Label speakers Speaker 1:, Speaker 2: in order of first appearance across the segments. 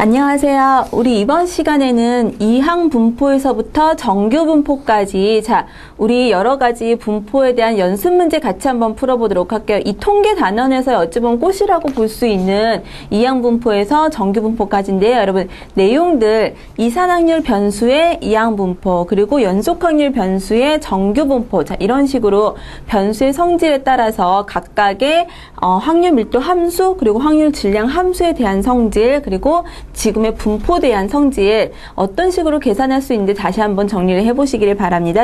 Speaker 1: 안녕하세요. 우리 이번 시간에는 이항 분포에서부터 정규 분포까지 우리 여러 가지 분포에 대한 연습 문제 같이 한번 풀어보도록 할게요. 이 통계 단원에서 어찌 보면 꽃이라고 볼 수 있는 이항 분포에서 정규 분포까지인데요. 여러분, 내용들 이산확률 변수의 이항 분포, 그리고 연속확률 변수의 정규 분포, 이런 식으로 변수의 성질에 따라서 각각의 확률 밀도 함수, 그리고 확률 질량 함수에 대한 성질, 그리고 지금의 분포에 대한 성질 어떤 식으로 계산할 수 있는지 다시 한번 정리를 해보시기를 바랍니다.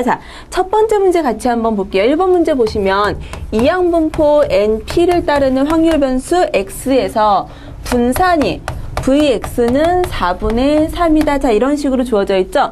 Speaker 1: 첫 번째 문제 같이 한번 볼게요. 1번 문제 보시면 이항 분포 NP를 따르는 확률 변수 X에서 분산이 Vx는 4분의 3이다. 이런 식으로 주어져 있죠.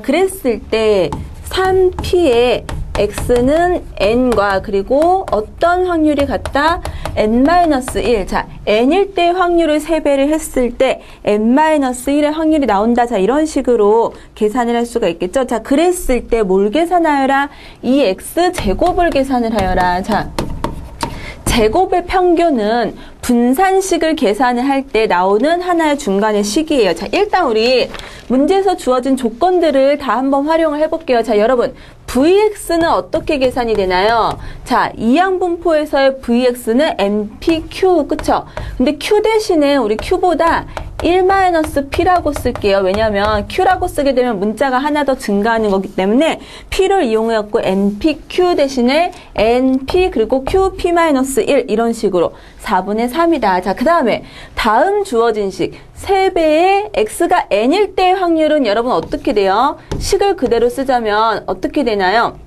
Speaker 1: 그랬을 때 3P의 X는 N과 그리고 어떤 확률이 같다? N-1. N일 때 확률을 3배를 했을 때 N-1의 확률이 나온다. 이런 식으로 계산을 할 수가 있겠죠. 그랬을 때 뭘 계산하여라? 이 X 제곱을 계산을 하여라. 제곱의 평균은 분산식을 계산을 할 때 나오는 하나의 중간의 식이에요. 일단 우리 문제에서 주어진 조건들을 다 한번 활용을 해볼게요. 여러분, Vx는 어떻게 계산이 되나요? 이항 분포에서의 Vx는 NPQ, 그쵸? 근데 Q 대신에 우리 Q보다 1-P라고 쓸게요. 왜냐면 Q라고 쓰게 되면 문자가 하나 더 증가하는 거기 때문에 P를 이용해갖고 NPQ 대신에 NP 그리고 QP-1 이런 식으로 4분의 3이다. 그 다음에 다음 주어진 식 3배의 X가 N일 때의 확률은 여러분 어떻게 돼요? 식을 그대로 쓰자면 어떻게 되나요?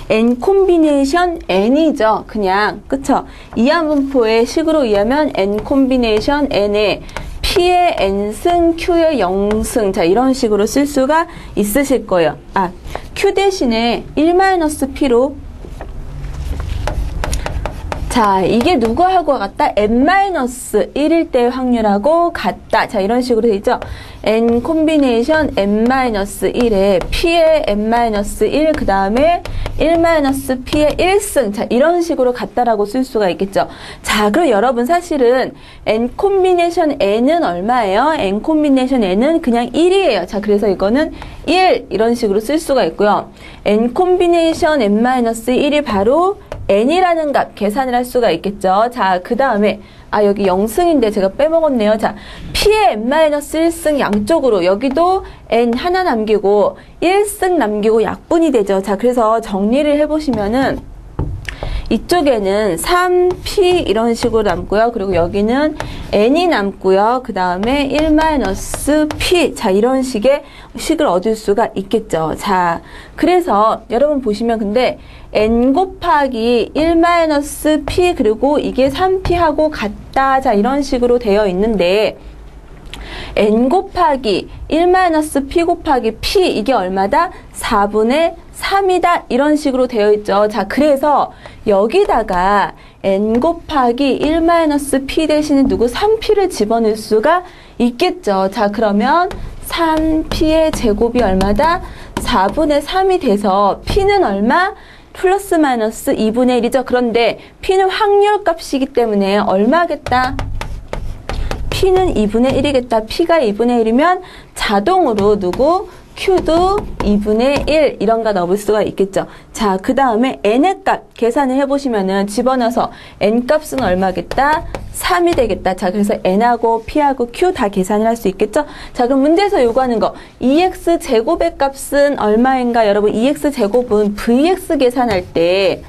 Speaker 1: N 콤비네이션 N이죠. 그냥 그쵸? 이항 분포의 식으로 의하면 N 콤비네이션 N에 P의 N승, Q의 0승. 이런 식으로 쓸 수가 있으실 거예요. Q 대신에 1-P로. 이게 누구하고 같다? N-1일 때의 확률하고 같다. 이런 식으로 되어 있죠. N 콤비네이션 N-1에 P의 N-1, 그 다음에 1-P의 1승. 이런 식으로 같다라고 쓸 수가 있겠죠. 그럼 여러분 사실은 N 콤비네이션 N은 얼마예요? N 콤비네이션 N은 그냥 1이에요. 그래서 이거는 1 이런 식으로 쓸 수가 있고요. N 콤비네이션 N-1이 바로 N이라는 값 계산을 할 수가 있겠죠. 그 다음에 여기 0승인데 제가 빼먹었네요. P의 N-1승 양쪽으로 여기도 N 하나 남기고 1승 남기고 약분이 되죠. 그래서 정리를 해보시면은 이쪽에는 3P 이런 식으로 남고요. 그리고 여기는 N이 남고요. 그 다음에 1-P. 이런 식을 얻을 수가 있겠죠. 그래서 여러분 보시면 근데 N 곱하기 1-P 그리고 이게 3P하고 같다. 이런 식으로 되어 있는데 N 곱하기 1-P 곱하기 P 이게 얼마다? 4분의 3이다. 이런 식으로 되어 있죠. 그래서 여기다가 N 곱하기 1-P 대신에 3P를 집어넣을 수가 있겠죠. 그러면 3P의 제곱이 얼마다? 4분의 3이 돼서 P는 얼마? 플러스 마이너스 2분의 1이죠. 그런데 P는 확률 값이기 때문에 얼마겠다? P는 2분의 1이겠다. P가 2분의 1이면 자동으로 Q도 2분의 1 이런 거 넣을 수가 있겠죠. 그 다음에 N의 값 계산을 해보시면은 집어넣어서 N 값은 얼마겠다? 3이 되겠다. 그래서 N하고 P하고 Q 다 계산을 할 수 있겠죠. 그럼 문제에서 요구하는 거 2x 제곱의 값은 얼마인가? 여러분 2x 제곱은 Vx 계산할 때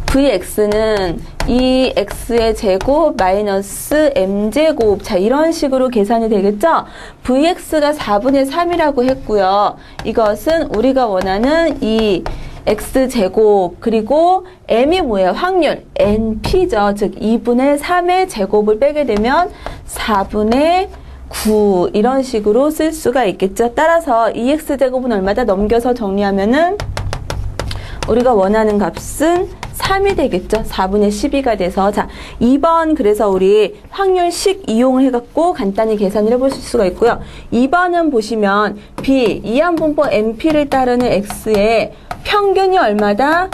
Speaker 1: Vx는 2x의 제곱 마이너스 m제곱 이런 식으로 계산이 되겠죠. Vx가 4분의 3이라고 했고요. 이것은 우리가 원하는 이 x제곱 그리고 m이 뭐예요? 확률 np죠. 즉 2분의 3의 제곱을 빼게 되면 4분의 9 이런 식으로 쓸 수가 있겠죠. 따라서 2x제곱은 얼마다? 넘겨서 정리하면은 우리가 원하는 값은 3이 되겠죠. 4분의 12가 돼서 2번 그래서 우리 확률식 이용을 해갖고 간단히 계산을 해보실 수가 있고요. 2번은 보시면 B 이항 분포 NP를 따르는 X의 평균이 얼마다?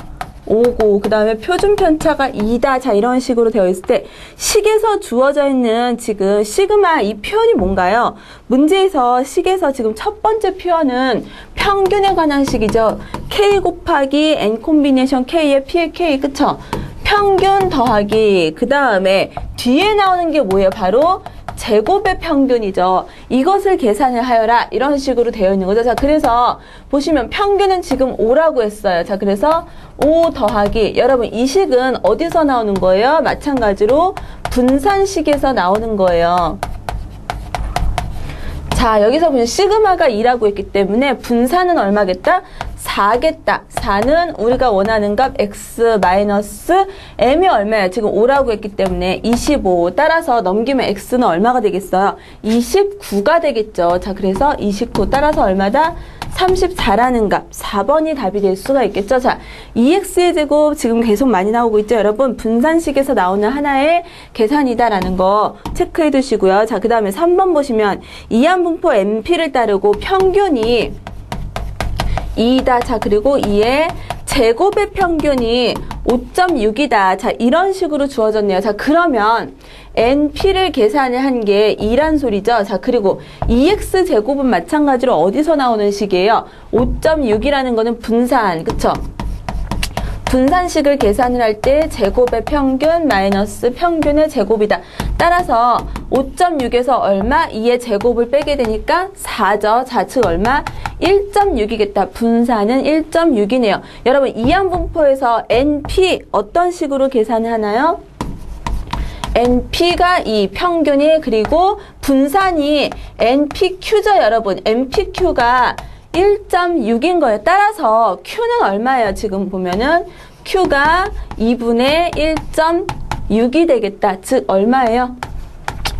Speaker 1: 5고 그 다음에 표준 편차가 2다. 자, 이런 식으로 되어 있을 때 식에서 주어져 있는 지금 시그마 이 표현이 뭔가요? 문제에서 식에서 지금 첫 번째 표현은 평균에 관한 식이죠. K 곱하기 N 콤비네이션 K의 P의 K, 그쵸? 평균 더하기 그 다음에 뒤에 나오는 게 뭐예요? 바로 제곱의 평균이죠. 이것을 계산을 하여라. 이런 식으로 되어 있는 거죠. 자, 그래서 보시면 평균은 지금 5라고 했어요. 자, 그래서 5 더하기 여러분 이 식은 어디서 나오는 거예요? 마찬가지로 분산식에서 나오는 거예요. 자, 여기서 보면 시그마가 2라고 했기 때문에 분산은 얼마겠다? 4겠다. 4는 우리가 원하는 값 x 마이너스 m이 얼마야? 지금 5라고 했기 때문에 25. 따라서 넘기면 x는 얼마가 되겠어요? 29가 되겠죠. 자, 그래서 29 따라서 얼마다? 34라는 값. 4번이 답이 될 수가 있겠죠. 자, 2x의 제곱 지금 계속 많이 나오고 있죠. 여러분 분산식에서 나오는 하나의 계산이다라는 거 체크해 두시고요. 자, 그 다음에 3번 보시면 이항분포 MP를 따르고 평균이 2다. 자, 그리고 2의 제곱의 평균이 5.6이다. 자, 이런 식으로 주어졌네요. 자, 그러면 NP를 계산을 한 게 2란 소리죠. 자, 그리고 2x 제곱은 마찬가지로 어디서 나오는 식이에요? 5.6이라는 거는 분산, 그쵸? 분산식을 계산을 할 때 제곱의 평균 마이너스 평균의 제곱이다. 따라서 5.6에서 얼마? 2의 제곱을 빼게 되니까 4죠. 자, 즉 얼마? 1.6이겠다. 분산은 1.6이네요. 여러분 이항분포에서 NP 어떤 식으로 계산을 하나요? NP가 2, 평균이 그리고 분산이 NPQ죠. 여러분 NPQ가 1.6인 거예요. 따라서 Q는 얼마예요? 지금 보면은 Q가 2분의 1.6이 되겠다. 즉 얼마예요?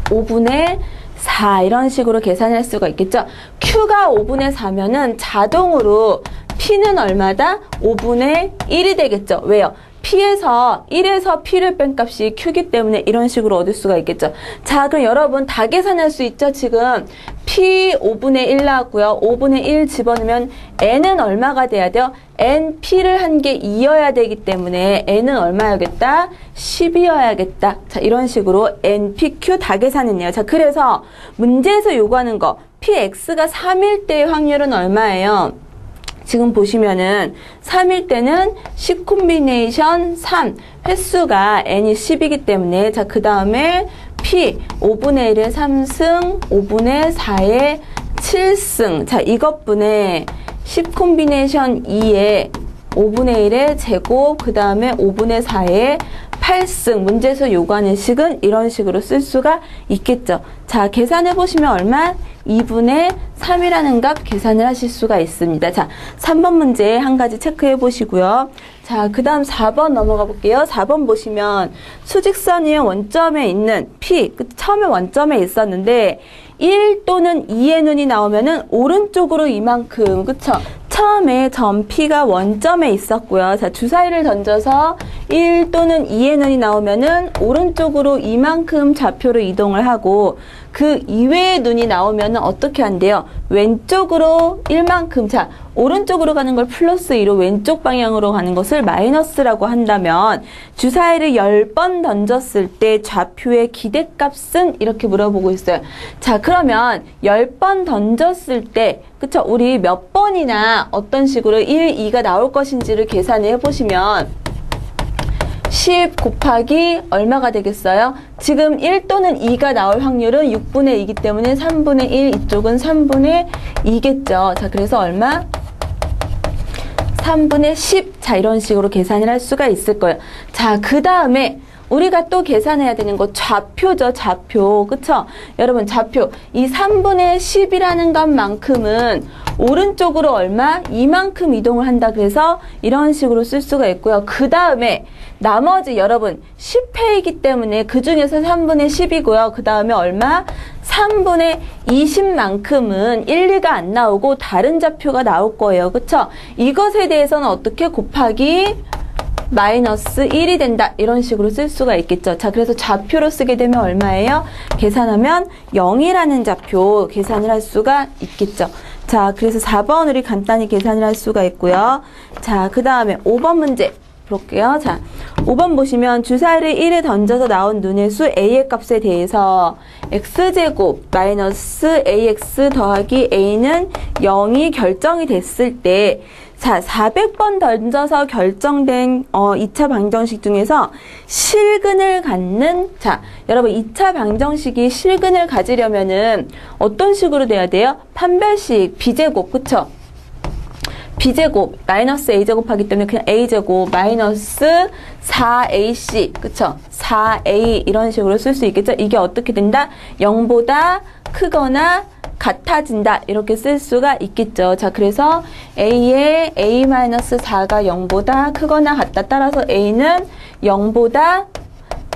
Speaker 1: 5분의 4 이런 식으로 계산할 수가 있겠죠. Q가 5분의 4면은 자동으로 P는 얼마다? 5분의 1이 되겠죠. 왜요? P에서 1에서 P를 뺀 값이 Q기 때문에 이런 식으로 얻을 수가 있겠죠. 자, 그럼 여러분 다 계산할 수 있죠. 지금 P 5분의 1 나왔고요. 5분의 1 집어넣으면 N은 얼마가 돼야 돼요? NP를 한 게 2여야 되기 때문에 N은 얼마야겠다? 10이어야겠다. 자, 이런 식으로 NPQ 다 계산했네요. 자, 그래서 문제에서 요구하는 거 PX가 3일 때의 확률은 얼마예요? 지금 보시면은 3일 때는 10 콤비네이션 3 횟수가 n이 10이기 때문에 자, 그 다음에 p 5분의 1의 3승 5분의 4의 7승 자, 이것분의 10 콤비네이션 2의 5분의 1의 제곱 그 다음에 5분의 4의 8승 문제에서 요구하는 식은 이런 식으로 쓸 수가 있겠죠. 자, 계산해 보시면 얼마? 2분의 3이라는 값 계산을 하실 수가 있습니다. 자, 3번 문제 한 가지 체크해 보시고요. 자, 그 다음 4번 넘어가 볼게요. 4번 보시면 수직선 위에 원점에 있는 P, 처음에 원점에 있었는데 1 또는 2의 눈이 나오면은 오른쪽으로 이만큼, 그쵸? 처음에 점 P가 원점에 있었고요. 자, 주사위를 던져서 1 또는 2의 눈이 나오면은 오른쪽으로 이만큼 좌표로 이동을 하고 그 이외의 눈이 나오면은 어떻게 한대요? 왼쪽으로 1만큼. 자, 오른쪽으로 가는 걸 플러스 2로 왼쪽 방향으로 가는 것을 마이너스라고 한다면 주사위를 10번 던졌을 때 좌표의 기대값은 이렇게 물어보고 있어요. 자, 그러면 10번 던졌을 때 그쵸? 우리 몇 번이나 어떤 식으로 1, 2가 나올 것인지를 계산해 보시면 10 곱하기 얼마가 되겠어요? 지금 1 또는 2가 나올 확률은 6분의 2이기 때문에 3분의 1, 이쪽은 3분의 2겠죠. 자, 그래서 얼마? 3분의 10. 자, 이런 식으로 계산을 할 수가 있을 거예요. 자, 그 다음에 우리가 또 계산해야 되는 거 좌표죠. 좌표. 그쵸? 여러분 좌표. 이 3분의 10이라는 값만큼은 오른쪽으로 얼마? 이만큼 이동을 한다. 그래서 이런 식으로 쓸 수가 있고요. 그 다음에 나머지 여러분 10회이기 때문에 그 중에서 3분의 10이고요. 그 다음에 얼마? 3분의 20만큼은 1, 2가 안 나오고 다른 좌표가 나올 거예요. 그쵸? 이것에 대해서는 어떻게 곱하기 마이너스 1이 된다. 이런 식으로 쓸 수가 있겠죠. 자, 그래서 좌표로 쓰게 되면 얼마예요? 계산하면 0이라는 좌표 계산을 할 수가 있겠죠. 자, 그래서 4번 우리 간단히 계산을 할 수가 있고요. 자, 그 다음에 5번 문제 볼게요. 자, 5번 보시면 주사위를 1에 던져서 나온 눈의 수 a의 값에 대해서 x제곱 마이너스 ax 더하기 a는 0이 결정이 됐을 때, 자, 400번 던져서 결정된 2차 방정식 중에서 실근을 갖는, 자, 여러분 2차 방정식이 실근을 가지려면은 어떤 식으로 돼야 돼요? 판별식 b제곱, 그쵸? b제곱 마이너스 a제곱 하기 때문에 그냥 a제곱 마이너스 4ac, 그쵸? 4a 이런 식으로 쓸 수 있겠죠? 이게 어떻게 된다? 0보다 크거나 같아진다 이렇게 쓸 수가 있겠죠. 자, 그래서 a의 a-4가 0보다 크거나 같다. 따라서 a는 0보다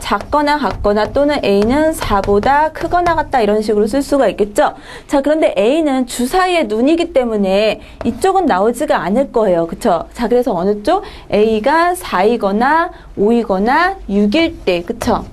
Speaker 1: 작거나 같거나 또는 a는 4보다 크거나 같다 이런 식으로 쓸 수가 있겠죠. 자, 그런데 a는 주사위의 눈이기 때문에 이쪽은 나오지가 않을 거예요. 그쵸? 자, 그래서 어느 쪽? a가 4이거나 5이거나 6일 때, 그쵸?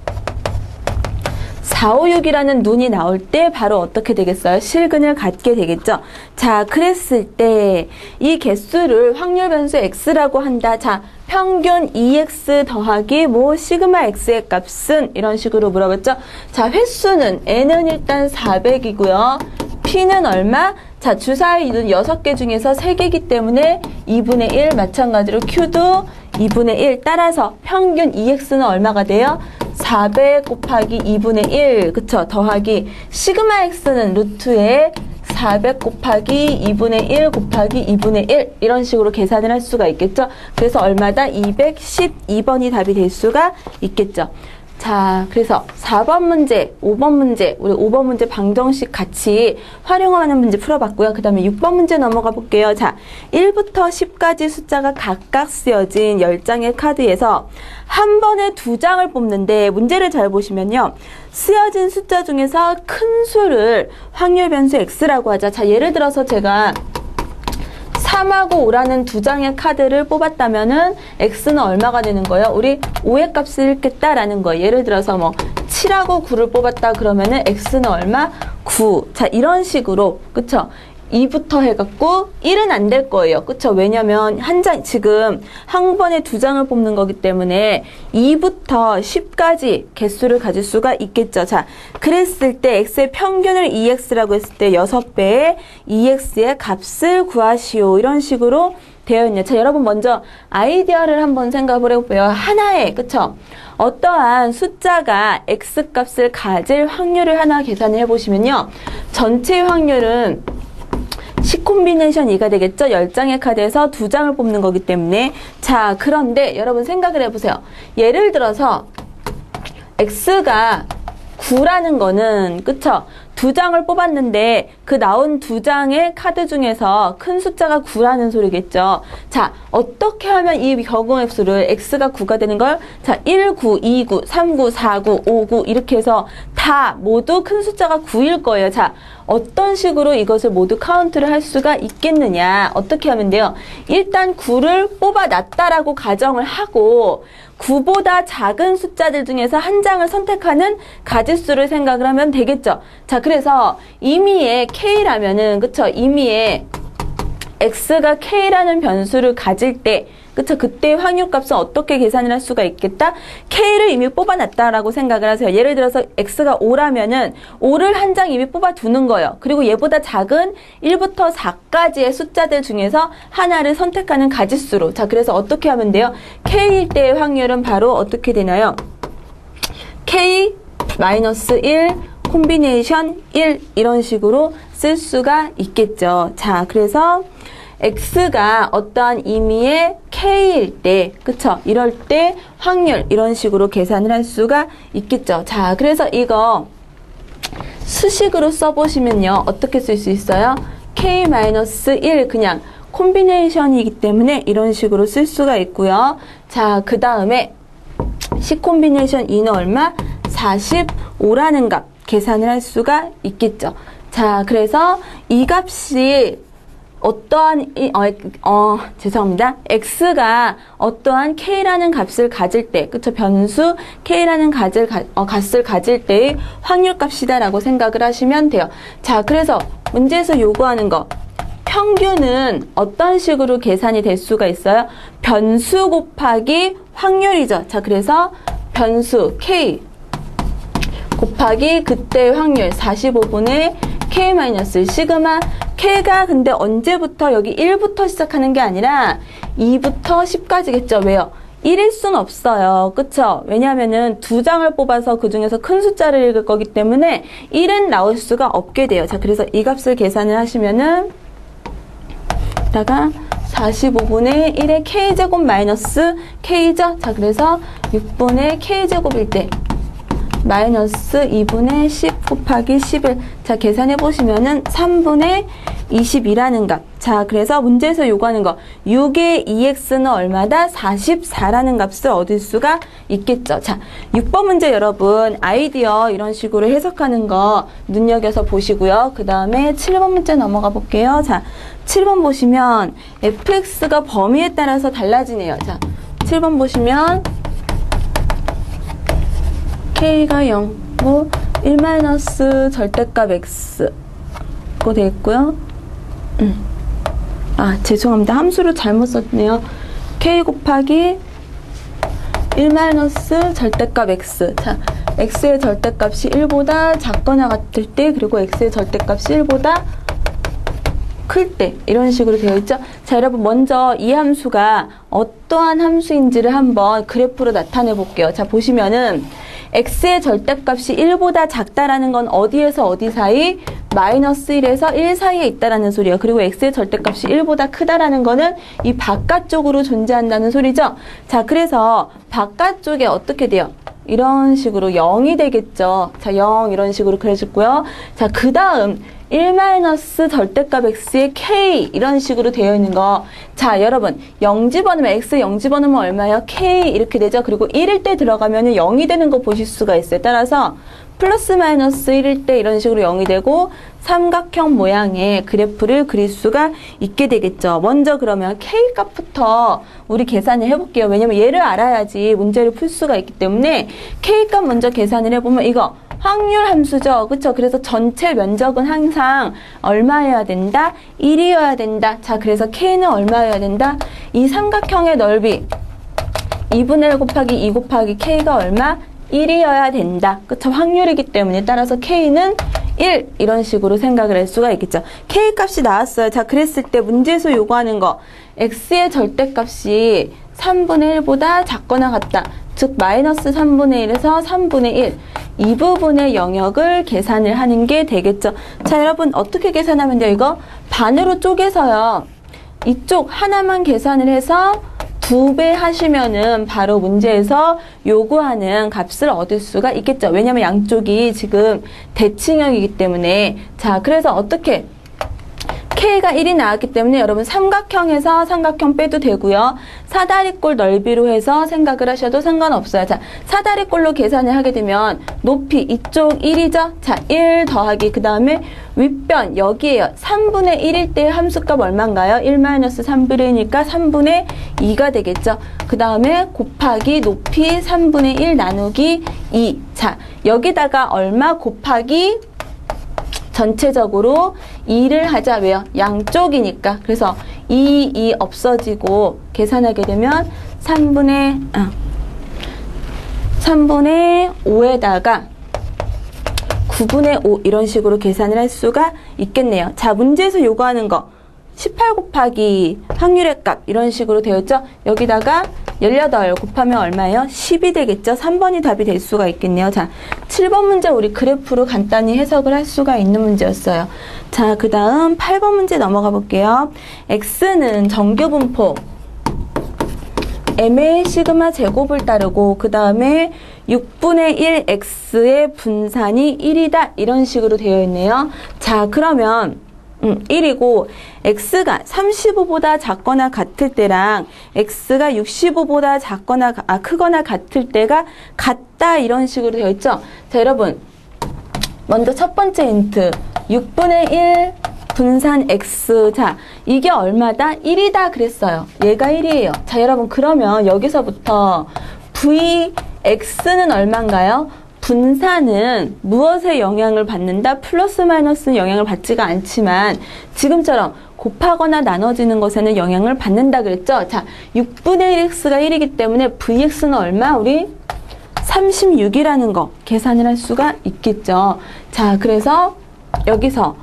Speaker 1: 4, 5, 6이라는 눈이 나올 때 바로 어떻게 되겠어요? 실근을 갖게 되겠죠. 자, 그랬을 때 이 개수를 확률 변수 x라고 한다. 자, 평균 2x 더하기 뭐 시그마 x의 값은 이런 식으로 물어봤죠. 자, 횟수는 n은 일단 400이고요. p는 얼마? 자, 주사위 눈 6개 중에서 3개이기 때문에 2분의 1 마찬가지로 q도 2분의 1 따라서 평균 2x는 얼마가 돼요? 400 곱하기 2분의 1, 그쵸? 더하기 시그마 x는 루트에 400 곱하기 2분의 1 곱하기 2분의 1 이런 식으로 계산을 할 수가 있겠죠? 그래서 얼마다? 212번이 답이 될 수가 있겠죠. 자, 그래서 4번 문제, 5번 문제, 우리 5번 문제 방정식 같이 활용하는 문제 풀어봤고요. 그 다음에 6번 문제 넘어가 볼게요. 자, 1부터 10까지 숫자가 각각 쓰여진 10장의 카드에서 한 번에 2장을 뽑는데 문제를 잘 보시면요. 쓰여진 숫자 중에서 큰 수를 확률 변수 x라고 하자. 자, 예를 들어서 제가 3하고 5라는 2장의 카드를 뽑았다면은 x는 얼마가 되는 거예요? 우리 5의 값을 읽겠다라는 거예요. 예를 들어서 뭐 7하고 9를 뽑았다 그러면은 x는 얼마? 9. 자, 이런 식으로, 그쵸? 2부터 해갖고 1은 안 될 거예요. 그쵸? 왜냐면 지금 한 번에 2장을 뽑는 거기 때문에 2부터 10까지 개수를 가질 수가 있겠죠. 자, 그랬을 때 x의 평균을 2x라고 했을 때 6배의 2x의 값을 구하시오. 이런 식으로 되어 있네요. 자, 여러분 먼저 아이디어를 한번 생각을 해볼게요. 하나에, 그쵸? 어떠한 숫자가 x값을 가질 확률을 하나 계산을 해보시면요. 전체 확률은 10콤비네이션 2가 되겠죠? 10장의 카드에서 2장을 뽑는 거기 때문에. 자, 그런데 여러분 생각을 해보세요. 예를 들어서 x가 9라는 거는, 그쵸? 2장을 뽑았는데 그 나온 2장의 카드 중에서 큰 숫자가 9라는 소리겠죠. 자, 어떻게 하면 이 격응액수를 x가 9가 되는 걸? 자, 1, 9, 2, 9, 3, 9, 4, 9, 5, 9 이렇게 해서 다 모두 큰 숫자가 9일 거예요. 자, 어떤 식으로 이것을 모두 카운트를 할 수가 있겠느냐. 어떻게 하면 돼요? 일단 9를 뽑아놨다라고 가정을 하고 9보다 작은 숫자들 중에서 한 장을 선택하는 가짓수를 생각을 하면 되겠죠. 자, 그래서 임의의 K라면은, 그쵸? 임의의 X가 K라는 변수를 가질 때, 그쵸? 그때 확률값은 어떻게 계산을 할 수가 있겠다? K를 이미 뽑아놨다라고 생각을 하세요. 예를 들어서 X가 5라면은 5를 한 장 이미 뽑아두는 거예요. 그리고 얘보다 작은 1부터 4까지의 숫자들 중에서 하나를 선택하는 가짓수로. 자, 그래서 어떻게 하면 돼요? K일 때의 확률은 바로 어떻게 되나요? K-1 콤비네이션 1 이런 식으로 쓸 수가 있겠죠. 자, 그래서 x가 어떠한 의미의 k일 때, 그쵸? 이럴 때 확률 이런 식으로 계산을 할 수가 있겠죠. 자, 그래서 이거 수식으로 써보시면요. 어떻게 쓸 수 있어요? k-1 그냥 콤비네이션이기 때문에 이런 식으로 쓸 수가 있고요. 자, 그 다음에 C 콤비네이션 2는 얼마? 45라는 값 계산을 할 수가 있겠죠. 자, 그래서 이 값이 어떠한 죄송합니다. x가 어떠한 k라는 값을 가질 때, 그쵸? 변수 k라는 값을 가질 때의 확률값이다라고 생각을 하시면 돼요. 자, 그래서 문제에서 요구하는 거 평균은 어떤 식으로 계산이 될 수가 있어요? 변수 곱하기 확률이죠. 자, 그래서 변수 K 곱하기 그때의 확률 45분의 K-1 시그마. K가 근데 언제부터 여기 1부터 시작하는 게 아니라 2부터 10까지겠죠. 왜요? 1일 순 없어요. 그쵸? 왜냐하면은 두 장을 뽑아서 그 중에서 큰 숫자를 읽을 거기 때문에 1은 나올 수가 없게 돼요. 자, 그래서 이 값을 계산을 하시면은 다가 45분의 1의 K제곱 마이너스 K죠? 자, 그래서 6분의 K제곱일 때 마이너스 2분의 10 곱하기 11. 자, 계산해 보시면은 3분의 20이라는 값. 자, 그래서 문제에서 요구하는 거 6의 2x는 얼마다? 44라는 값을 얻을 수가 있겠죠. 자, 6번 문제 여러분 아이디어 이런 식으로 해석하는 거 눈여겨서 보시고요. 그 다음에 7번 문제 넘어가 볼게요. 자, 7번 보시면 fx가 범위에 따라서 달라지네요. 자, 7번 보시면 K가 0, 뭐 1 마이너스 절대값 X고 되어 있고요. 아, 죄송합니다. 함수를 잘못 썼네요. K 곱하기 1 마이너스 절대값 X. 자, X의 절대값이 1보다 작거나 같을 때, 그리고 X의 절대값이 1보다 클 때, 이런 식으로 되어 있죠. 자, 여러분 먼저 이 함수가 어떠한 함수인지를 한번 그래프로 나타내 볼게요. 자, 보시면은 x의 절대값이 1보다 작다라는 건 어디에서 어디 사이? 마이너스 1에서 1 사이에 있다라는 소리예요. 그리고 x의 절대값이 1보다 크다라는 거는 이 바깥쪽으로 존재한다는 소리죠. 자, 그래서 바깥쪽에 어떻게 돼요? 이런 식으로 0이 되겠죠. 자, 0 이런 식으로 그려줬고요. 자, 그 다음 1 마이너스 절대값 x의 k 이런 식으로 되어 있는 거. 자, 여러분 0 집어넣으면 x 0 집어넣으면 얼마예요? k 이렇게 되죠. 그리고 1일 때 들어가면 0이 되는 거 보실 수가 있어요. 따라서 플러스 마이너스 1일 때 이런 식으로 0이 되고 삼각형 모양의 그래프를 그릴 수가 있게 되겠죠. 먼저 그러면 k 값부터 우리 계산을 해볼게요. 왜냐면 얘를 알아야지 문제를 풀 수가 있기 때문에 k 값 먼저 계산을 해보면 이거 확률 함수죠. 그쵸? 그래서 전체 면적은 항상 얼마여야 된다? 1이어야 된다. 자, 그래서 K는 얼마여야 된다? 이 삼각형의 넓이 2분의 1 곱하기 2 곱하기 K가 얼마? 1이어야 된다. 그쵸? 확률이기 때문에 따라서 K는 1 이런 식으로 생각을 할 수가 있겠죠. K 값이 나왔어요. 자, 그랬을 때 문제에서 요구하는 거 X의 절대값이 3분의 1보다 작거나 같다. 즉 마이너스 3분의 1에서 3분의 1 이 부분의 영역을 계산을 하는 게 되겠죠. 자, 여러분 어떻게 계산하면 돼요? 이거 반으로 쪼개서요. 이쪽 하나만 계산을 해서 2배 하시면은 바로 문제에서 요구하는 값을 얻을 수가 있겠죠. 왜냐면 양쪽이 지금 대칭형이기 때문에. 자, 그래서 어떻게 K가 1이 나왔기 때문에 여러분 삼각형에서 삼각형 빼도 되고요. 사다리꼴 넓이로 해서 생각을 하셔도 상관없어요. 자, 사다리꼴로 계산을 하게 되면 높이 이쪽 1이죠. 자, 1 더하기 그 다음에 윗변 여기에요. 3분의 1일 때 함수값 얼마인가요? 1 마이너스 3분의 1이니까 3분의 2가 되겠죠. 그 다음에 곱하기 높이 3분의 1 나누기 2. 자, 여기다가 얼마 곱하기 전체적으로 2를 하자. 왜요? 양쪽이니까. 그래서 2 없어지고 계산하게 되면 3분의 5에다가 9분의 5 이런 식으로 계산을 할 수가 있겠네요. 자, 문제에서 요구하는 거 18 곱하기 확률의 값 이런 식으로 되어 있죠. 여기다가 18 곱하면 얼마예요? 10이 되겠죠. 3번이 답이 될 수가 있겠네요. 자, 7번 문제 우리 그래프로 간단히 해석을 할 수가 있는 문제였어요. 자, 그 다음 8번 문제 넘어가 볼게요. x는 정규분포 m의 시그마 제곱을 따르고 그 다음에 6분의 1 x의 분산이 1이다 이런 식으로 되어 있네요. 자, 그러면 1이고 x가 35보다 작거나 같을 때랑 x가 65보다 작거나 크거나 같을 때가 같다 이런 식으로 되어 있죠. 자, 여러분 먼저 첫 번째 힌트 6분의 1 분산 x. 자, 이게 얼마다? 1이다 그랬어요. 얘가 1이에요. 자, 여러분 그러면 여기서부터 vx는 얼마인가요? 분산은 무엇에 영향을 받는다? 플러스 마이너스는 영향을 받지가 않지만 지금처럼 곱하거나 나눠지는 것에는 영향을 받는다 그랬죠? 자, 6분의 1x가 1이기 때문에 vx는 얼마? 우리 36이라는 거 계산을 할 수가 있겠죠. 자, 그래서 여기서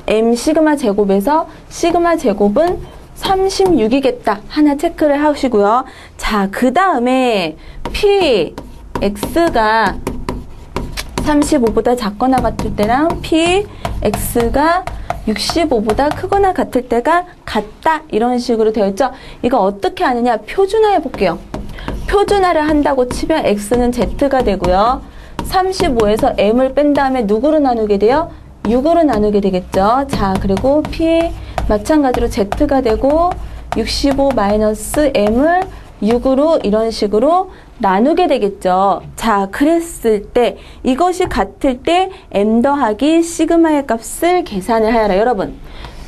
Speaker 1: m 시그마 제곱에서 시그마 제곱은 36이겠다. 하나 체크를 하시고요. 자, 그 다음에 p x가 35보다 작거나 같을 때랑 p x가 65보다 크거나 같을 때가 같다. 이런 식으로 되어 있죠. 이거 어떻게 하느냐? 표준화해 볼게요. 표준화를 한다고 치면 x는 z가 되고요. 35에서 m을 뺀 다음에 누구로 나누게 돼요? 6으로 나누게 되겠죠. 자, 그리고 p 마찬가지로 z가 되고 65 마이너스 m을 6으로 이런 식으로 나누게 되겠죠. 자, 그랬을 때 이것이 같을 때 m 더하기 시그마의 값을 계산을 하여라. 여러분,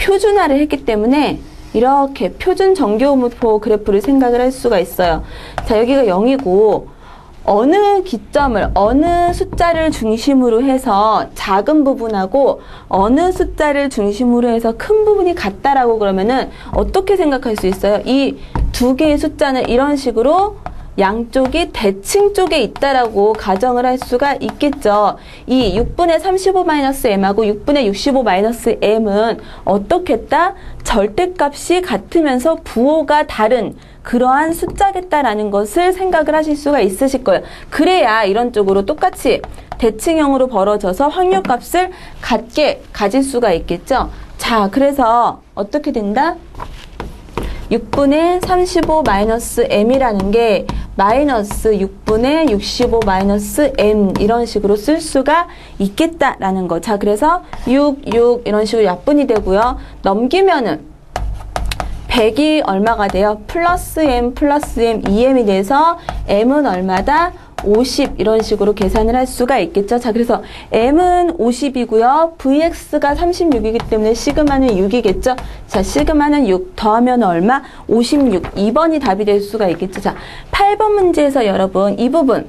Speaker 1: 표준화를 했기 때문에 이렇게 표준 정교분포 그래프를 생각을 할 수가 있어요. 자, 여기가 0이고 어느 기점을, 어느 숫자를 중심으로 해서 작은 부분하고 어느 숫자를 중심으로 해서 큰 부분이 같다라고 그러면은 어떻게 생각할 수 있어요? 이 두 개의 숫자는 이런 식으로 양쪽이 대칭 쪽에 있다라고 가정을 할 수가 있겠죠. 이 6분의 35-m하고 6분의 65-m은 어떻게 했다? 절대값이 같으면서 부호가 다른 그러한 숫자겠다라는 것을 생각을 하실 수가 있으실 거예요. 그래야 이런 쪽으로 똑같이 대칭형으로 벌어져서 확률값을 같게 가질 수가 있겠죠. 자, 그래서 어떻게 된다? 6분의 35-m이라는 게 마이너스 6분의 65-m 이런 식으로 쓸 수가 있겠다라는 거. 자, 그래서 6 이런 식으로 약분이 되고요. 넘기면은 100이 얼마가 돼요? 플러스 m 2m이 돼서 m은 얼마다? 50 이런 식으로 계산을 할 수가 있겠죠. 자, 그래서 m은 50이고요. vx가 36이기 때문에 시그마는 6이겠죠. 자, 시그마는 6 더하면 얼마? 56. 2번이 답이 될 수가 있겠죠. 자, 8번 문제에서 여러분 이 부분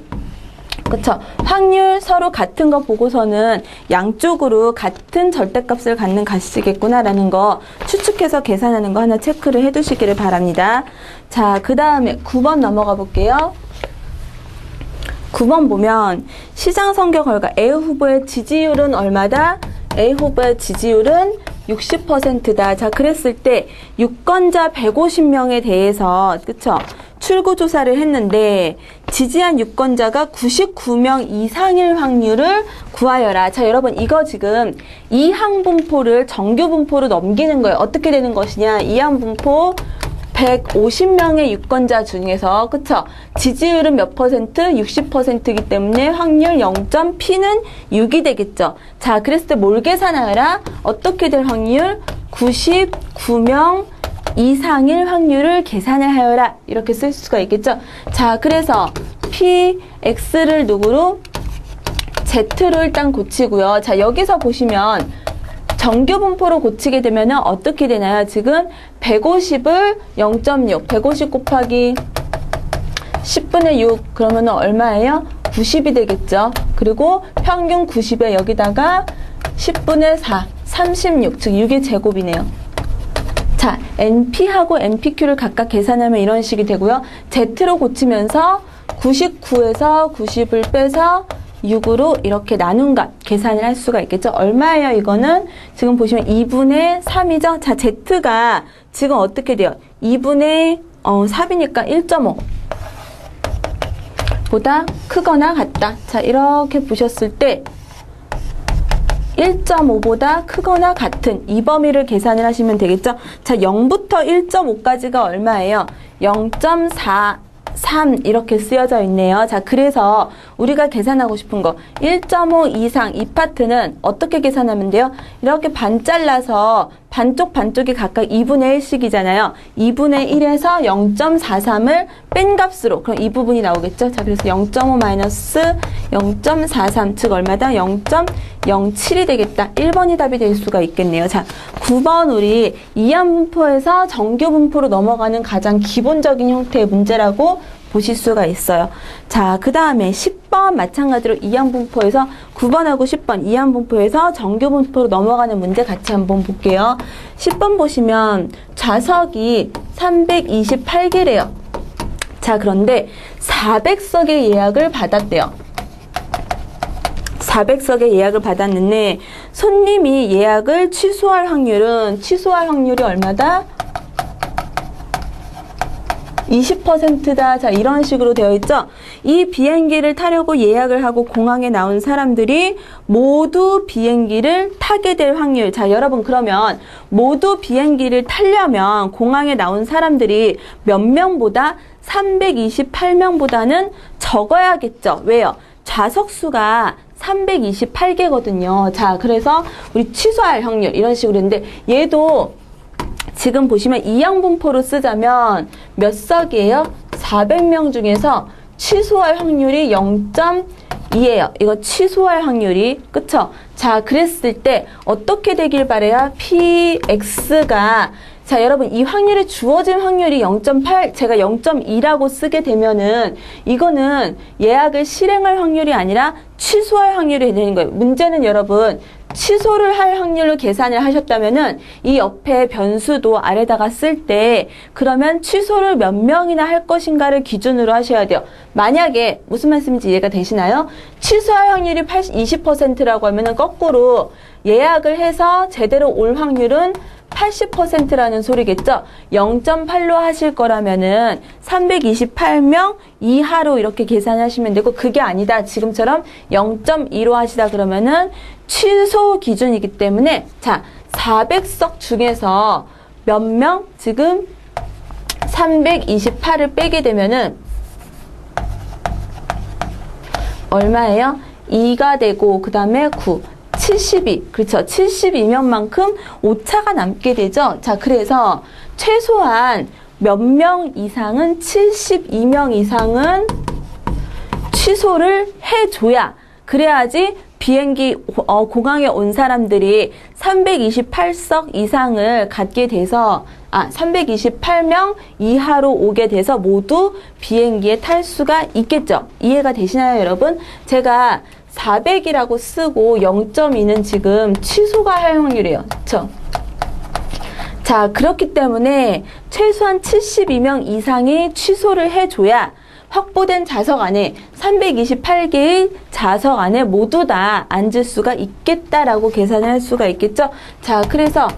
Speaker 1: 그쵸? 확률 서로 같은 거 보고서는 양쪽으로 같은 절대값을 갖는 값이겠구나라는 거 추측해서 계산하는 거 하나 체크를 해두시기를 바랍니다. 자, 그 다음에 9번 넘어가 볼게요. 9번 보면 시장 선거 결과 A 후보의 지지율은 얼마다? A 후보의 지지율은 60%다. 자, 그랬을 때 유권자 150명에 대해서 그쵸? 출구조사를 했는데 지지한 유권자가 99명 이상일 확률을 구하여라. 자, 여러분 이거 지금 이항분포를 정규분포로 넘기는 거예요. 어떻게 되는 것이냐? 이항분포 150명의 유권자 중에서 그쵸? 지지율은 몇 퍼센트? 60%이기 때문에 확률 0.p는 6이 되겠죠. 자, 그랬을 때 뭘 계산하여라? 어떻게 될 확률? 99명 이상일 확률을 계산을 하여라. 이렇게 쓸 수가 있겠죠. 자, 그래서 p, x를 누구로? z로 일단 고치고요. 자, 여기서 보시면 정규분포로 고치게 되면 어떻게 되나요? 지금 150을 0.6, 150 곱하기 10분의 6 그러면 얼마예요? 90이 되겠죠. 그리고 평균 90에 여기다가 10분의 4, 36, 즉 6의 제곱이네요. 자, NP하고 NPQ를 각각 계산하면 이런 식이 되고요. Z로 고치면서 99에서 90을 빼서 6으로 이렇게 나눈 값 계산을 할 수가 있겠죠. 얼마예요? 이거는 지금 보시면 2분의 3이죠. 자, Z가 지금 어떻게 돼요? 2분의 3이니까 1.5 보다 크거나 같다. 자, 이렇게 보셨을 때 1.5보다 크거나 같은 이 범위를 계산을 하시면 되겠죠. 자, 0부터 1.5까지가 얼마예요? 0.43 이렇게 쓰여져 있네요. 자, 그래서 우리가 계산하고 싶은 거 1.5 이상 이 파트는 어떻게 계산하면 돼요? 이렇게 반 잘라서 반쪽이 각각 2분의 1씩이잖아요. 2분의 1에서 0.43을 뺀 값으로 그럼 이 부분이 나오겠죠. 자, 그래서 0.5 마이너스 0.43 즉 얼마다? 0.07이 되겠다. 1번이 답이 될 수가 있겠네요. 자, 9번 우리 이항분포에서 정규분포로 넘어가는 가장 기본적인 형태의 문제라고 보실 수가 있어요. 자, 그 다음에 10번 마찬가지로 이항분포에서 9번하고 10번 이항분포에서 정규분포로 넘어가는 문제 같이 한번 볼게요. 10번 보시면 좌석이 328개래요. 자, 그런데 400석의 예약을 받았대요. 400석의 예약을 받았는데 손님이 예약을 취소할 확률이 얼마다? 20%다. 자, 이런 식으로 되어 있죠. 이 비행기를 타려고 예약을 하고 공항에 나온 사람들이 모두 비행기를 타게 될 확률. 자, 여러분 그러면 모두 비행기를 타려면 공항에 나온 사람들이 몇 명보다 328명보다는 적어야겠죠. 왜요? 좌석수가 328개거든요. 자, 그래서 우리 취소할 확률 이런 식으로 했는데 얘도 지금 보시면 이항분포로 쓰자면 몇 석이에요? 400명 중에서 취소할 확률이 0.2예요. 이거 취소할 확률이, 그쵸? 자, 그랬을 때 어떻게 되길 바래야 PX가, 자, 여러분 이 확률이 주어진 확률이 0.8, 제가 0.2라고 쓰게 되면은 이거는 예약을 실행할 확률이 아니라 취소할 확률이 되는 거예요. 문제는 여러분 취소를 할 확률로 계산을 하셨다면은 이 옆에 변수도 아래다가 쓸 때 그러면 취소를 몇 명이나 할 것인가를 기준으로 하셔야 돼요. 만약에 무슨 말씀인지 이해가 되시나요? 취소할 확률이 20%라고 하면은 거꾸로 예약을 해서 제대로 올 확률은 80%라는 소리겠죠? 0.8로 하실 거라면은 328명 이하로 이렇게 계산하시면 되고, 그게 아니다. 지금처럼 0.2로 하시다 그러면은 취소 기준이기 때문에, 자, 400석 중에서 몇 명? 지금 328을 빼게 되면은 얼마예요? 2가 되고, 그 다음에 9. 72, 그렇죠. 72명만큼 오차가 남게 되죠. 자, 그래서 최소한 몇 명 이상은 72명 이상은 취소를 해줘야, 그래야지 비행기 공항에 온 사람들이 328석 이상을 갖게 돼서 328명 이하로 오게 돼서 모두 비행기에 탈 수가 있겠죠. 이해가 되시나요, 여러분? 제가 400이라고 쓰고 0.2는 지금 취소가 할 확률이에요. 그렇죠? 자, 그렇기 때문에 최소한 72명 이상이 취소를 해줘야 확보된 좌석 안에 328개의 좌석 안에 모두 다 앉을 수가 있겠다라고 계산을 할 수가 있겠죠. 자, 그래서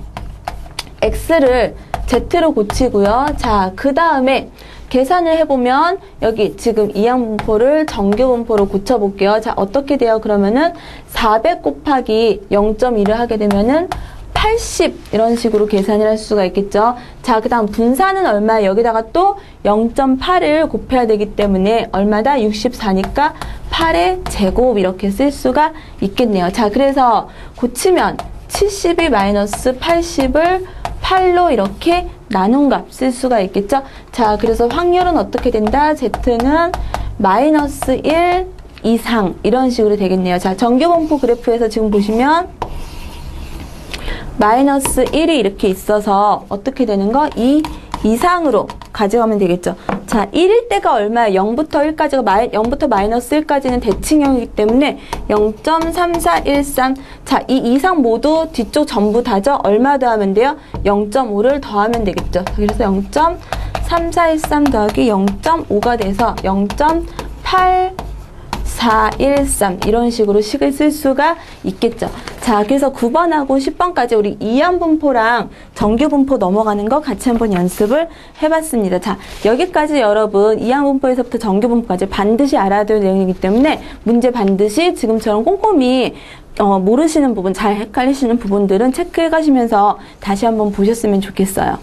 Speaker 1: X를 Z로 고치고요. 자, 그 다음에 계산을 해보면 여기 지금 이항분포를 정규분포로 고쳐볼게요. 자, 어떻게 돼요? 그러면은 400 곱하기 0.2를 하게 되면은 80 이런 식으로 계산을 할 수가 있겠죠. 자, 그 다음 분산은 얼마예요? 여기다가 또 0.8을 곱해야 되기 때문에 얼마다? 64니까 8의 제곱 이렇게 쓸 수가 있겠네요. 자, 그래서 고치면 72 마이너스 80을 8로 이렇게 나눈 값 쓸 수가 있겠죠. 자, 그래서 확률은 어떻게 된다? Z는 마이너스 1 이상 이런 식으로 되겠네요. 자, 정규분포 그래프에서 지금 보시면 마이너스 1이 이렇게 있어서 어떻게 되는 거? 2 이상으로 가져가면 되겠죠. 자, 1일 때가 얼마예요? 0부터 1까지가 0부터 마이너스 1까지는 대칭형이기 때문에 0.3413. 자, 이 이상 모두 뒤쪽 전부 다죠? 얼마 더하면 돼요? 0.5를 더하면 되겠죠. 그래서 0.3413 더하기 0.5가 돼서 0.8413 이런 식으로 식을 쓸 수가 있겠죠. 자, 그래서 9번하고 10번까지 우리 이항분포랑 정규분포 넘어가는 거 같이 한번 연습을 해봤습니다. 자, 여기까지 여러분 이항분포에서부터 정규분포까지 반드시 알아야 될 내용이기 때문에 문제 반드시 지금처럼 꼼꼼히 모르시는 부분, 잘 헷갈리시는 부분들은 체크해 가시면서 다시 한번 보셨으면 좋겠어요.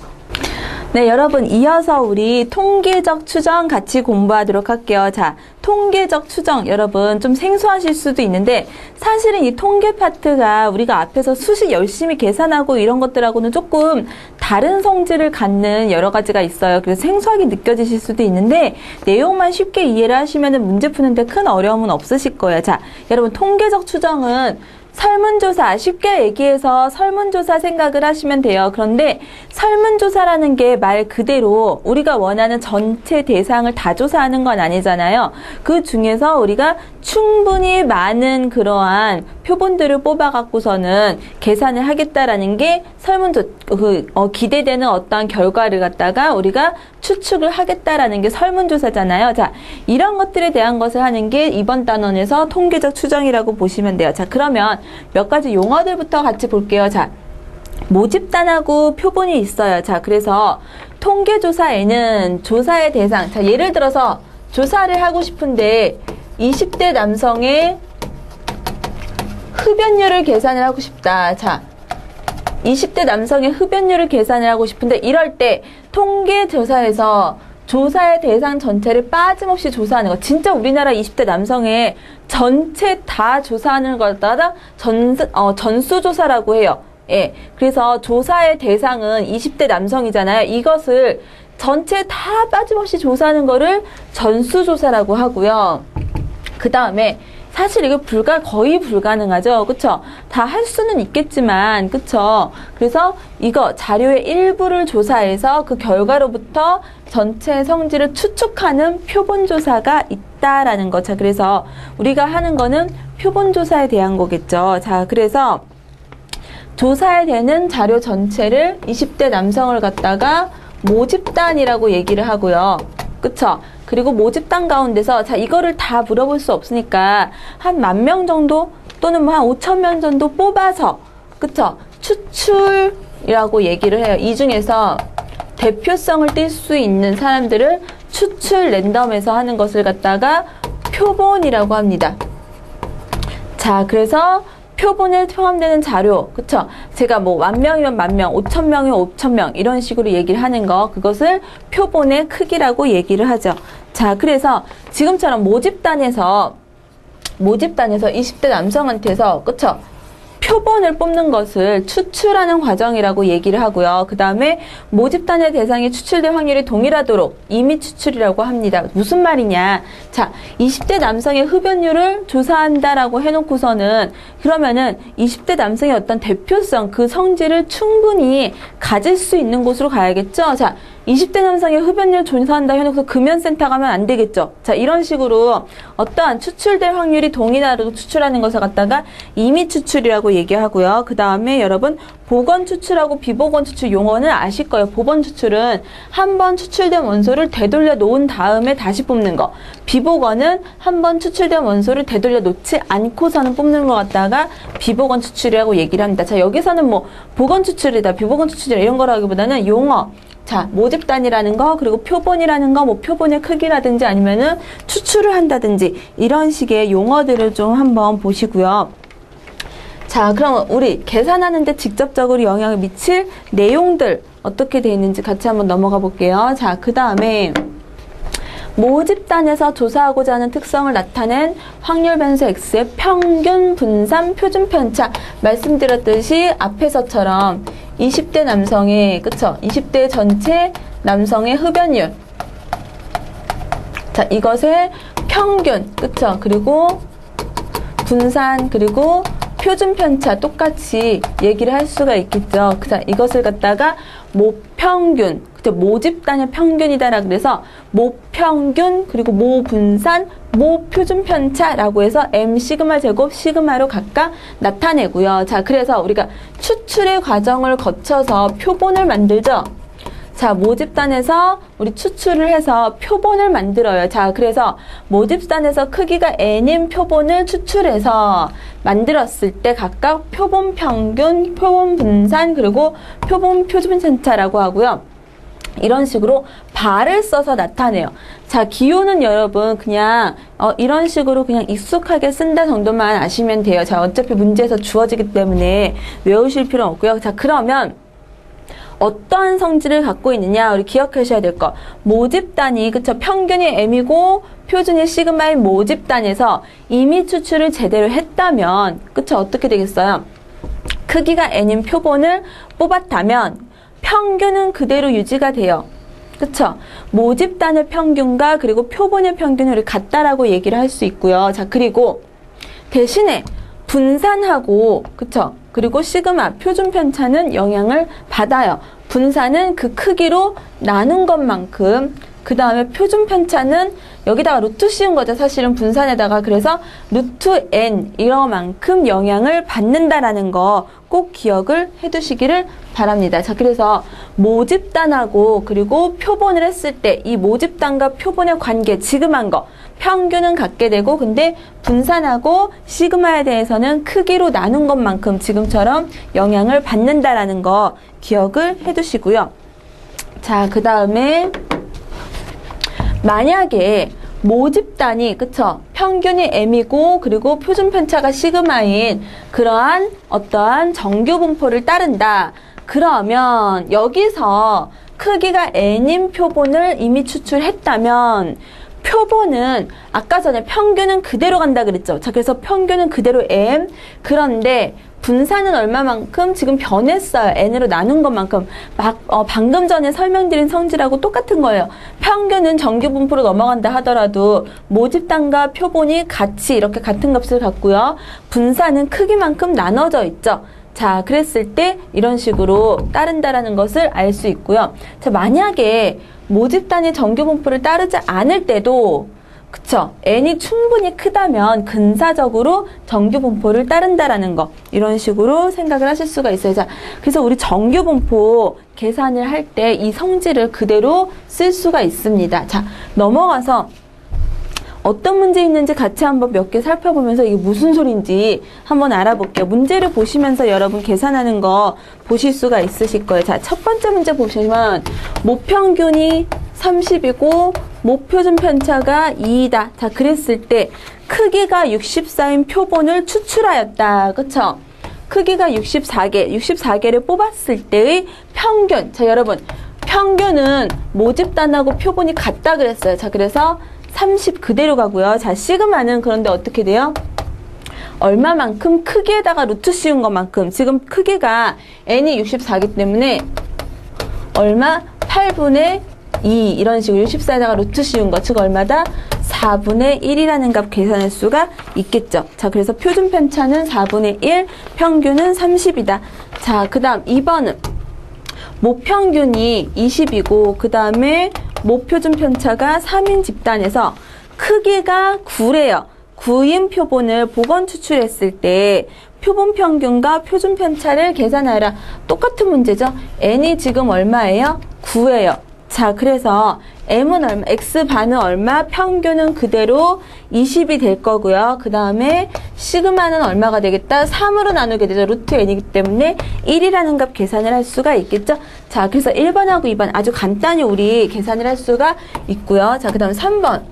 Speaker 1: 네, 여러분 이어서 우리 통계적 추정 같이 공부하도록 할게요. 자, 통계적 추정, 여러분 좀 생소하실 수도 있는데 사실은 이 통계 파트가 우리가 앞에서 수식 열심히 계산하고 이런 것들하고는 조금 다른 성질을 갖는 여러 가지가 있어요. 그래서 생소하게 느껴지실 수도 있는데 내용만 쉽게 이해를 하시면 문제 푸는데 큰 어려움은 없으실 거예요. 자, 여러분 통계적 추정은 설문조사, 쉽게 얘기해서 설문조사 생각을 하시면 돼요. 그런데 설문조사라는 게 말 그대로 우리가 원하는 전체 대상을 다 조사하는 건 아니잖아요. 그 중에서 우리가 충분히 많은 그러한 표본들을 뽑아갖고서는 계산을 하겠다라는 게 기대되는 어떠한 결과를 갖다가 우리가 추측을 하겠다라는 게 설문조사잖아요. 자, 이런 것들에 대한 것을 하는 게 이번 단원에서 통계적 추정이라고 보시면 돼요. 자, 그러면 몇 가지 용어들부터 같이 볼게요. 자, 모집단하고 표본이 있어요. 자, 그래서 통계조사에는 조사의 대상, 자, 예를 들어서 조사를 하고 싶은데 20대 남성의 흡연율을 계산을 하고 싶다. 자, 20대 남성의 흡연율을 계산을 하고 싶은데 이럴 때 통계조사에서 조사의 대상 전체를 빠짐없이 조사하는 거. 진짜 우리나라 20대 남성의 전체 다 조사하는 걸 따라 전수조사라고 해요. 예. 그래서 조사의 대상은 20대 남성이잖아요. 이것을 전체 다 빠짐없이 조사하는 거를 전수조사라고 하고요. 그 다음에 사실 이거 거의 불가능하죠. 그쵸? 다 할 수는 있겠지만, 그쵸? 그래서 이거 자료의 일부를 조사해서 그 결과로부터 전체 성질을 추측하는 표본조사가 있다라는 거. 자, 그래서 우리가 하는 거는 표본조사에 대한 거겠죠. 자, 그래서 조사에 되는 자료 전체를 20대 남성을 갖다가 모집단이라고 얘기를 하고요. 그쵸? 그리고 모집단 가운데서 자, 이거를 다 물어볼 수 없으니까 한 10,000명 정도 또는 한 5,000명 정도 뽑아서, 그쵸? 추출이라고 얘기를 해요. 이 중에서 대표성을 띌 수 있는 사람들을 추출 랜덤에서 하는 것을 갖다가 표본이라고 합니다. 자, 그래서 표본에 포함되는 자료, 그쵸? 제가 뭐 10,000명이면 10,000명, 5,000명이면 5,000명 이런 식으로 얘기를 하는 거, 그것을 표본의 크기라고 얘기를 하죠. 자, 그래서 지금처럼 모집단에서 20대 남성한테서, 그쵸? 표본을 뽑는 것을 추출하는 과정이라고 얘기를 하고요. 그 다음에 모집단의 대상이 추출될 확률이 동일하도록 임의 추출이라고 합니다. 무슨 말이냐? 자, 20대 남성의 흡연율을 조사한다라고 해놓고서는 그러면은 20대 남성의 어떤 대표성, 그 성질을 충분히 가질 수 있는 곳으로 가야겠죠? 자, 20대 남성의 흡연율 조사한다 해놓고서 금연센터 가면 안 되겠죠? 자, 이런 식으로 어떠한 추출될 확률이 동일하도록 추출하는 것을 갖다가 임의 추출이라고 얘기하고요. 그 다음에 여러분 보건 추출하고 비보건 추출 용어는 아실 거예요. 보건 추출은 한번 추출된 원소를 되돌려 놓은 다음에 다시 뽑는 거. 비보건은 한번 추출된 원소를 되돌려 놓지 않고서는 뽑는 것 같다가 비보건 추출이라고 얘기를 합니다. 자, 여기서는 뭐 보건 추출이다, 비보건 추출이다 이런 거라기보다는 용어. 자, 모집단이라는 거, 그리고 표본이라는 거, 뭐 표본의 크기라든지 아니면은 추출을 한다든지 이런 식의 용어들을 좀 한번 보시고요. 자, 그럼 우리 계산하는데 직접적으로 영향을 미칠 내용들 어떻게 돼 있는지 같이 한번 넘어가 볼게요. 자, 그 다음에 모집단에서 조사하고자 하는 특성을 나타낸 확률 변수 X의 평균, 분산, 표준 편차. 말씀드렸듯이 앞에서처럼 20대 남성의, 그쵸? 20대 전체 남성의 흡연율. 자, 이것의 평균, 그쵸? 그리고 분산, 그리고 표준 편차 똑같이 얘기를 할 수가 있겠죠. 자, 이것을 갖다가 모평균, 그쵸? 모집단의 평균이다라 그래서 모평균, 그리고 모분산, 모표준 편차라고 해서 M 시그마 제곱 시그마로 각각 나타내고요. 자, 그래서 우리가 추출의 과정을 거쳐서 표본을 만들죠. 자, 모집단에서 우리 추출을 해서 표본을 만들어요. 자, 그래서 모집단에서 크기가 N인 표본을 추출해서 만들었을 때 각각 표본 평균, 표본 분산, 그리고 표본 표준 편차라고 하고요. 이런 식으로 발을 써서 나타내요. 자, 기호는 여러분 그냥 이런 식으로 그냥 익숙하게 쓴다 정도만 아시면 돼요. 자, 어차피 문제에서 주어지기 때문에 외우실 필요는 없고요. 자, 그러면 어떠한 성질을 갖고 있느냐 우리 기억하셔야 될 거. 모집단이 그쵸 평균이 m이고 표준이 시그마인 모집단에서 이미 추출을 제대로 했다면 그쵸 어떻게 되겠어요? 크기가 n인 표본을 뽑았다면 평균은 그대로 유지가 돼요. 그쵸? 모집단의 평균과 그리고 표본의 평균이 우리 같다라고 얘기를 할 수 있고요. 자, 그리고 대신에 분산하고, 그쵸? 그리고 시그마, 표준 편차는 영향을 받아요. 분산은 그 크기로 나눈 것만큼, 그 다음에 표준 편차는 여기다가 루트 씌운 거죠. 사실은 분산에다가. 그래서 루트 n 이러만큼 영향을 받는다라는 거 꼭 기억을 해두시기를 바랍니다. 자, 그래서 모집단하고 그리고 표본을 했을 때 이 모집단과 표본의 관계 지금 한 거 평균은 같게 되고 근데 분산하고 시그마에 대해서는 크기로 나눈 것만큼 지금처럼 영향을 받는다라는 거 기억을 해두시고요. 자, 그 다음에 만약에 모집단이 그쵸 평균이 m이고 그리고 표준 편차가 시그마인 그러한 어떠한 정규 분포를 따른다. 그러면 여기서 크기가 n인 표본을 이미 추출했다면 표본은 아까 전에 평균은 그대로 간다 그랬죠. 자, 그래서 평균은 그대로 m. 그런데 분산은 얼마만큼 지금 변했어요. n으로 나눈 것만큼. 방금 전에 설명드린 성질하고 똑같은 거예요. 평균은 정규 분포로 넘어간다 하더라도 모집단과 표본이 같이 이렇게 같은 값을 갖고요. 분산은 크기만큼 나눠져 있죠. 자, 그랬을 때 이런 식으로 따른다라는 것을 알 수 있고요. 자, 만약에 모집단이 정규 분포를 따르지 않을 때도 그쵸? n이 충분히 크다면 근사적으로 정규 분포를 따른다라는 거 이런 식으로 생각을 하실 수가 있어요. 자, 그래서 우리 정규 분포 계산을 할 때 이 성질을 그대로 쓸 수가 있습니다. 자, 넘어가서 어떤 문제 있는지 같이 한번 몇 개 살펴보면서 이게 무슨 소린지 한번 알아볼게요. 문제를 보시면서 여러분 계산하는 거 보실 수가 있으실 거예요. 자, 첫 번째 문제 보시면 모평균이 30이고 모표준 편차가 2이다. 자, 그랬을 때 크기가 64인 표본을 추출하였다. 그쵸? 크기가 64개를 뽑았을 때의 평균. 자, 여러분 평균은 모집단하고 표본이 같다 그랬어요. 자, 그래서 30 그대로 가고요. 자, 시그마는 그런데 어떻게 돼요? 얼마만큼 크기에다가 루트 씌운 것만큼 지금 크기가 n이 64이기 때문에 얼마? 8분의 2 이런 식으로 64에다가 루트 씌운 거 즉 얼마다? 4분의 1이라는 값 계산할 수가 있겠죠. 자, 그래서 표준 편차는 4분의 1, 평균은 30이다. 자, 그 다음 2번은 모평균이 20이고 그 다음에 모표준 편차가 3인 집단에서 크기가 9래요. 9인 표본을 복원 추출했을 때 표본 평균과 표준 편차를 계산하라. 똑같은 문제죠. n이 지금 얼마예요? 9예요. 자, 그래서 m은 얼마, x반은 얼마, 평균은 그대로 20이 될 거고요. 그 다음에 시그마는 얼마가 되겠다? 3으로 나누게 되죠. 루트 n이기 때문에 1이라는 값 계산을 할 수가 있겠죠. 자, 그래서 1번하고 2번 아주 간단히 우리 계산을 할 수가 있고요. 자, 그 다음 3번.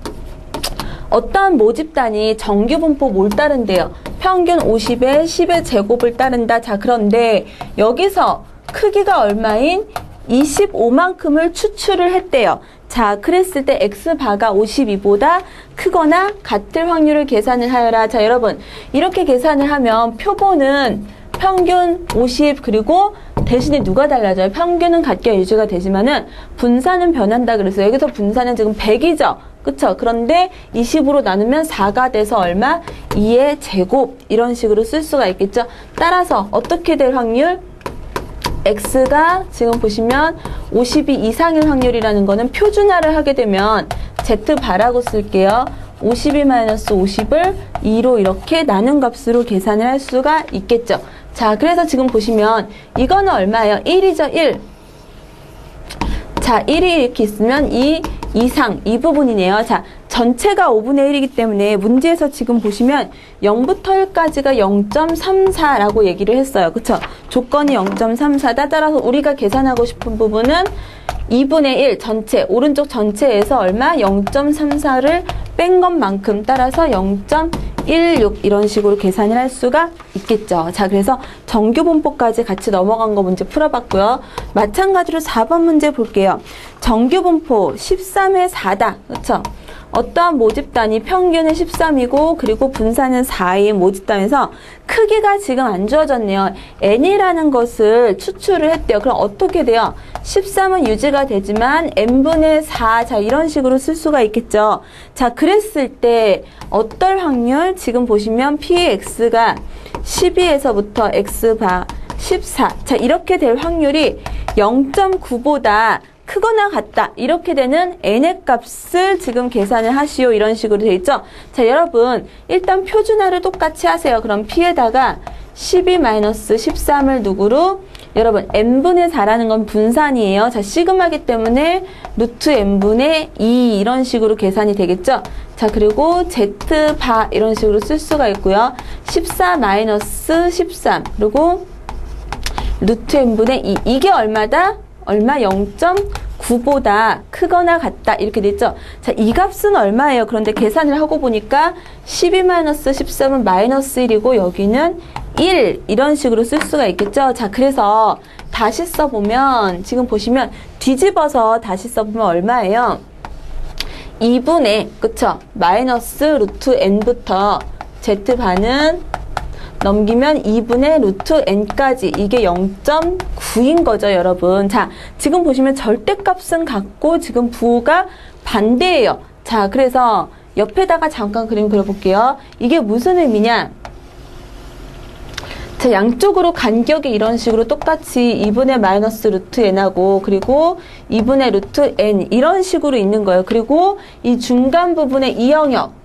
Speaker 1: 어떠한 모집단이 정규 분포 뭘 따른대요? 평균 50에 10의 제곱을 따른다. 자, 그런데 여기서 크기가 얼마인 25만큼을 추출을 했대요. 자, 그랬을 때 x바가 52보다 크거나 같을 확률을 계산을 하여라. 자, 여러분 이렇게 계산을 하면 표본은 평균 50 그리고 대신에 누가 달라져요? 평균은 같게 유지가 되지만은 분산은 변한다 그랬어요. 여기서 분산은 지금 100이죠. 그쵸? 그런데 20으로 나누면 4가 돼서 얼마? 2의 제곱 이런 식으로 쓸 수가 있겠죠. 따라서 어떻게 될 확률? x가 지금 보시면 52 이상일 확률이라는 거는 표준화를 하게 되면 z바라고 쓸게요. 52-50을 2로 이렇게 나눈 값으로 계산을 할 수가 있겠죠. 자, 그래서 지금 보시면 이거는 얼마예요? 1이죠, 1. 자, 1이 이렇게 있으면 2 이상, 이 부분이네요. 자, 전체가 5분의 1이기 때문에 문제에서 지금 보시면 0부터 1까지가 0.34라고 얘기를 했어요. 그쵸? 조건이 0.34다. 따라서 우리가 계산하고 싶은 부분은 2분의 1 전체, 오른쪽 전체에서 얼마? 0.34를 뺀 것만큼 따라서 0.16 이런 식으로 계산을 할 수가 있겠죠. 자, 그래서 정규분포까지 같이 넘어간 거 문제 풀어봤고요. 마찬가지로 4번 문제 볼게요. 정규분포 13의 4다. 그쵸? 어떠한 모집단이 평균은 13이고 그리고 분산은 4인 모집단에서 크기가 지금 안 주어졌네요. n이라는 것을 추출을 했대요. 그럼 어떻게 돼요? 13은 유지가 되지만 n분의 4, 자 이런 식으로 쓸 수가 있겠죠. 자, 그랬을 때 어떨 확률? 지금 보시면 P의 X가 12에서부터 X바 14, 자 이렇게 될 확률이 0.9보다 크거나 같다. 이렇게 되는 n의 값을 지금 계산을 하시오. 이런 식으로 되어 있죠. 자, 여러분 일단 표준화를 똑같이 하세요. 그럼 P에다가 12-13을 누구로? 여러분 n분의 4라는 건 분산이에요. 자, 시그마기 때문에 루트 n분의 2 이런 식으로 계산이 되겠죠. 자, 그리고 z바 이런 식으로 쓸 수가 있고요. 14-13 그리고 루트 n분의 2 이게 얼마다? 얼마? 0.9보다 크거나 같다. 이렇게 됐죠? 자, 이 값은 얼마예요? 그런데 계산을 하고 보니까 12-13은 마이너스 1이고 여기는 1 이런 식으로 쓸 수가 있겠죠? 자, 그래서 다시 써보면 지금 보시면 뒤집어서 다시 써보면 얼마예요? 2분의 그쵸? 마이너스 루트 n부터 z반은 넘기면 2분의 루트 n까지 이게 0.9인 거죠, 여러분. 자, 지금 보시면 절대값은 같고 지금 부호가 반대예요. 자, 그래서 옆에다가 잠깐 그림 그려볼게요. 이게 무슨 의미냐? 자, 양쪽으로 간격이 이런 식으로 똑같이 2분의 마이너스 루트 n하고 그리고 2분의 루트 n 이런 식으로 있는 거예요. 그리고 이 중간 부분의 이 영역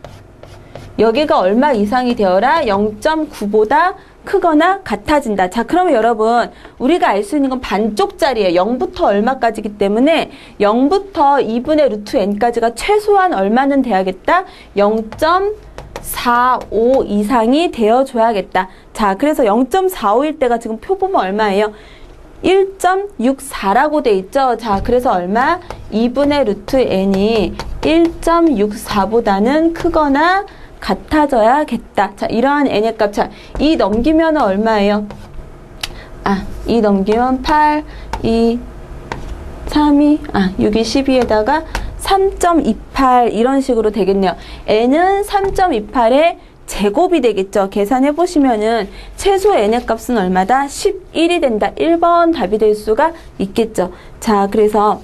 Speaker 1: 여기가 얼마 이상이 되어라? 0.9보다 크거나 같아진다. 자, 그러면 여러분 우리가 알 수 있는 건 반쪽짜리예요. 0부터 얼마까지이기 때문에 0부터 2분의 루트 n까지가 최소한 얼마는 돼야겠다? 0.45 이상이 되어줘야겠다. 자, 그래서 0.45일 때가 지금 표 보면 얼마예요? 1.64라고 돼 있죠. 자, 그래서 얼마? 2분의 루트 n이 1.64보다는 크거나 같아져야겠다. 자, 이러한 n의 값. 자, 이 넘기면 얼마예요? 아, 이 넘기면 8, 2, 3이, 6이 12에다가 3.28 이런 식으로 되겠네요. n은 3.28의 제곱이 되겠죠. 계산해 보시면은 최소 n의 값은 얼마다? 11이 된다. 1번 답이 될 수가 있겠죠. 자, 그래서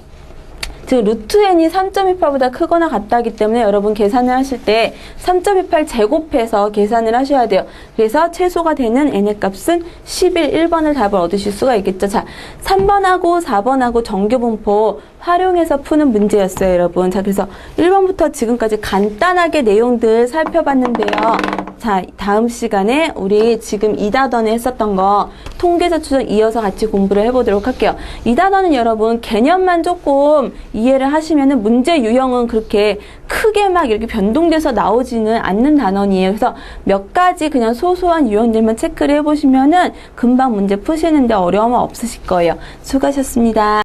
Speaker 1: 즉 루트 n이 3.28보다 크거나 같다기 때문에 여러분 계산을 하실 때 3.28 제곱해서 계산을 하셔야 돼요. 그래서 최소가 되는 n의 값은 11, 1번을 답을 얻으실 수가 있겠죠. 자, 3번하고 4번하고 정규분포 활용해서 푸는 문제였어요, 여러분. 자, 그래서 1번부터 지금까지 간단하게 내용들 살펴봤는데요. 자, 다음 시간에 우리 지금 2단원에 했었던 거 통계자 추정 이어서 같이 공부를 해보도록 할게요. 2단원은 여러분 개념만 조금 이해를 하시면은 문제 유형은 그렇게 크게 막 이렇게 변동돼서 나오지는 않는 단원이에요. 그래서 몇 가지 그냥 소소한 유형들만 체크를 해보시면은 금방 문제 푸시는데 어려움은 없으실 거예요. 수고하셨습니다.